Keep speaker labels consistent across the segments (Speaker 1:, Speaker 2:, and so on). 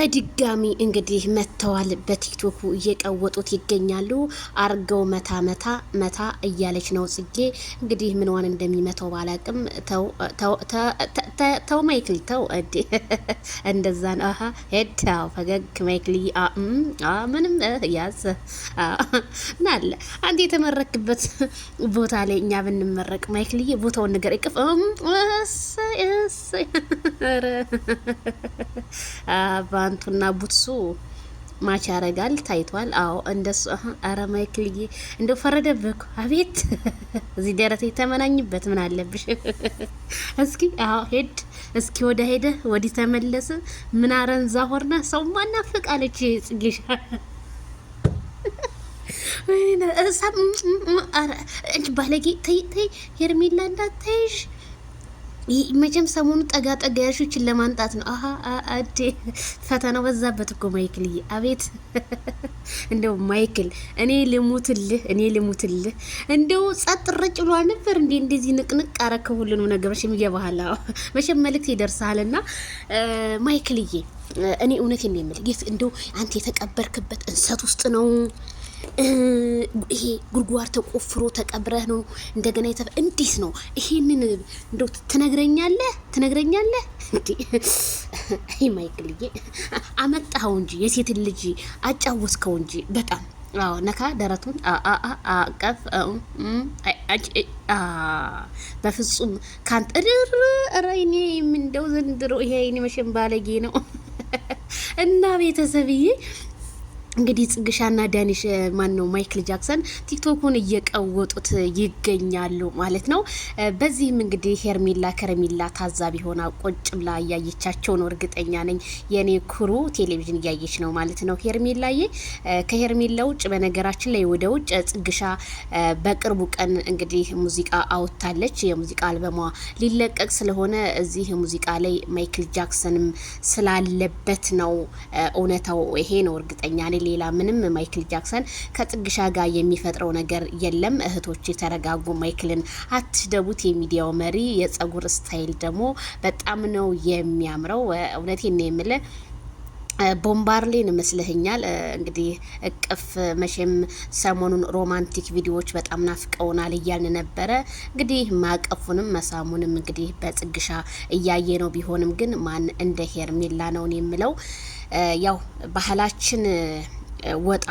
Speaker 1: በድጋሚ እንግዲህ መተዋል በቲክቶኩ እየቀወጡት ይገኛሉ። አርገው መታ መታ መታ እያለች ነው ጽጌ። እንግዲህ ምንዋን እንደሚመታው ባላቅም ተው ማይክል ተው እዴ እንደዛ ነው። አሃ ሄዳው ፈገግ ማይክል ምንም ያዝ ናለ አንተ የተመረክበት ቦታ ላይ እኛ ብንመረቅ ማይክልዬ ቦታውን ነገር ይቅፍ ባንቱና ቡትሱ ማች ያረጋል ታይቷል። አዎ እንደሱ አረ ማይክልዬ እንደው ፈረደብህ። አቤት እዚህ ደረቴ ተመናኝበት ምን አለብሽ? እስኪ አዎ ሄድ እስኪ ወደ ሄደ ወዲ ተመለሰ ምን አረንዛ ሆርና ሰው ማናፍቃለች ጽጌሻ እሳም አረ እንጂ ባለጌ ተይ ተይ ሄርሜላ እንዳታይሽ መቼም ሰሞኑ ጠጋ ጠጋ ያልሽችን ለማንጣት ነው። አሀ አዴ ፈተናው በዛበት እኮ ማይክል። አቤት እንደው ማይክል እኔ ልሙትልህ እንደው ጸጥ ረጭ ብሎ ነበር እንዴ እንደዚህ ንቅንቅ አረከ ሁሉንም ነገር መቼም ይገባሃል። መቼም መልእክት ይደርሳልና ማይክልዬ እኔ እውነቴን ነው የምልህ እንደው አንተ የተቀበርክበት እንሰት ውስጥ ነው ይሄ ጉድጓድ ተቆፍሮ ተቀብረህ ነው እንደገና እንዴት ነው ይሄንን እንደው ትነግረኛለህ እንዴ? አይ ማይክልዬ አመጣው እንጂ የሴት ልጅ አጫወስከው እንጂ በጣም አዎ ነካ ደረቱን አቀፍ በፍጹም ካንተ ረይኔ እንደው ዘንድሮ ይሄ አይኔ መቼም ባለጌ ነው እና ቤተሰብዬ እንግዲህ ጽግሻና ዳኒሽ ማን ነው ማይክል ጃክሰን ቲክቶኩን እየቀወጡት ይገኛሉ ማለት ነው። በዚህም እንግዲህ ሄርሜላ ከረሜላ ታዛቢ ሆና ቁጭ ብላ እያየቻቸው ነው። እርግጠኛ ነኝ የኔ ኩሩ ቴሌቪዥን እያየች ነው ማለት ነው ሄርሜላዬ። ከሄርሜላ ውጭ በነገራችን ላይ ወደ ውጭ ጽግሻ በቅርቡ ቀን እንግዲህ ሙዚቃ አውጥታለች። የሙዚቃ አልበሟ ሊለቀቅ ስለሆነ እዚህ ሙዚቃ ላይ ማይክል ጃክሰንም ስላለበት ነው። እውነታው ይሄ ነው እርግጠኛ ነኝ። ሌላ ምንም ማይክል ጃክሰን ከጽግሻ ጋር የሚፈጥረው ነገር የለም። እህቶች ተረጋጉ፣ ማይክልን አትደቡት። የሚዲያው መሪ የጸጉር ስታይል ደግሞ በጣም ነው የሚያምረው። እውነቴን ነው የምልህ ቦምባርሌን መስለህኛል። እንግዲህ እቅፍ መቼም ሰሞኑን ሮማንቲክ ቪዲዮዎች በጣም ናፍቀውናል እያልን ነበረ። እንግዲህ ማቀፉንም መሳሙንም እንግዲህ በጽግሻ እያየ ነው። ቢሆንም ግን ማን እንደ ሄርሜላ ነው የምለው። ያው ባህላችን ወጣ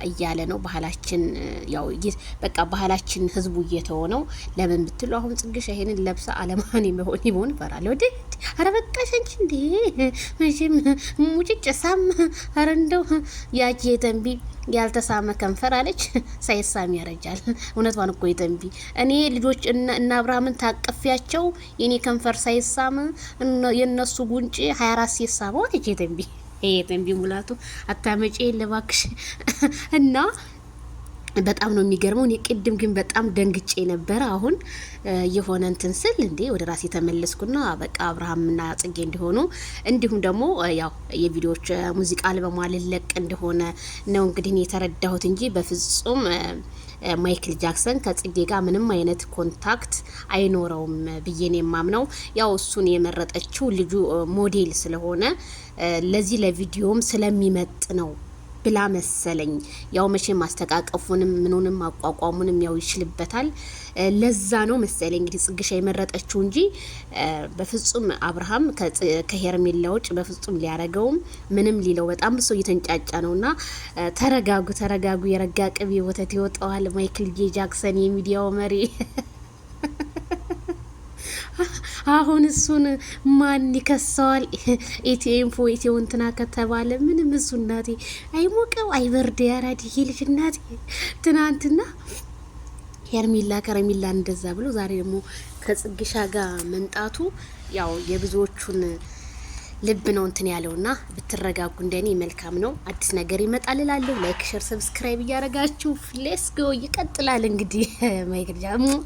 Speaker 1: እያለ ነው። ባህላችን ያው በቃ ባህላችን ህዝቡ እየተወ ነው። ለምን ብትሉ አሁን ጽግሻ ይሄንን ለብሳ አለማን ይሆን ይፈራል ወዴ አረ በቃሽ እንጂ እንዴ መቼም ሙጭጭ ሳም አረ እንደው ያቺ የተንቢ ያልተሳመ ከንፈር አለች ሳይሳም ያረጃል። እውነቷን እኮ የተንቢ እኔ ልጆች እና አብርሃምን ታቀፊያቸው የኔ ከንፈር ሳይሳም የነሱ ጉንጭ 24 ሲሳመው አለች የተንቢ የተንቢ ሙላቱ አታመጪ ለባክሽ እና በጣም ነው የሚገርመው። እኔ ቅድም ግን በጣም ደንግጬ ነበር። አሁን የሆነ እንትን ስል እንዴ ወደ ራሴ ተመለስኩና በቃ አብርሃምና ጽጌ እንዲሆኑ እንዲሁም ደግሞ ያው የቪዲዮዎች ሙዚቃ አልበሟ ልለቅ እንደሆነ ነው እንግዲህ የተረዳሁት እንጂ በፍጹም ማይክል ጃክሰን ከጽጌ ጋር ምንም አይነት ኮንታክት አይኖረውም ብዬ ነው የማምነው። ያው እሱን የመረጠችው ልጁ ሞዴል ስለሆነ ለዚህ ለቪዲዮም ስለሚመጥ ነው ብላ መሰለኝ። ያው መቼም ማስተቃቀፉንም ምኑንም አቋቋሙንም ያው ይችልበታል። ለዛ ነው መሰለኝ እንግዲህ ጽግሻ የመረጠችው እንጂ በፍጹም አብርሃም ከሄርሜላ ውጭ በፍጹም ሊያረገውም ምንም ሊለው በጣም ብሶ እየተንጫጫ ነውና ተረጋጉ። የረጋ ቅቤ ወተት ይወጣዋል። ማይክል ጃክሰን የሚዲያው መሪ አሁን እሱን ማን ይከሰዋል? ኢቲኤምፎ ኢቲዮ እንትና ከተባለ ምንም እሱ እናቴ አይሞቀው አይበርድ ያራድ ይሄ ልጅ እናቴ ትናንትና ሄርሜላ ከረሜላ እንደዛ ብሎ ዛሬ ደግሞ ከጽግሻ ጋር መንጣቱ ያው የብዙዎቹን ልብ ነው እንትን ያለውና ብትረጋጉ እንደኔ መልካም ነው። አዲስ ነገር ይመጣል እላለሁ። ላይክ ሼር ሰብስክራይብ እያረጋችሁ ሌትስ ጎ ይቀጥላል እንግዲህ ማይክል ጃክሰን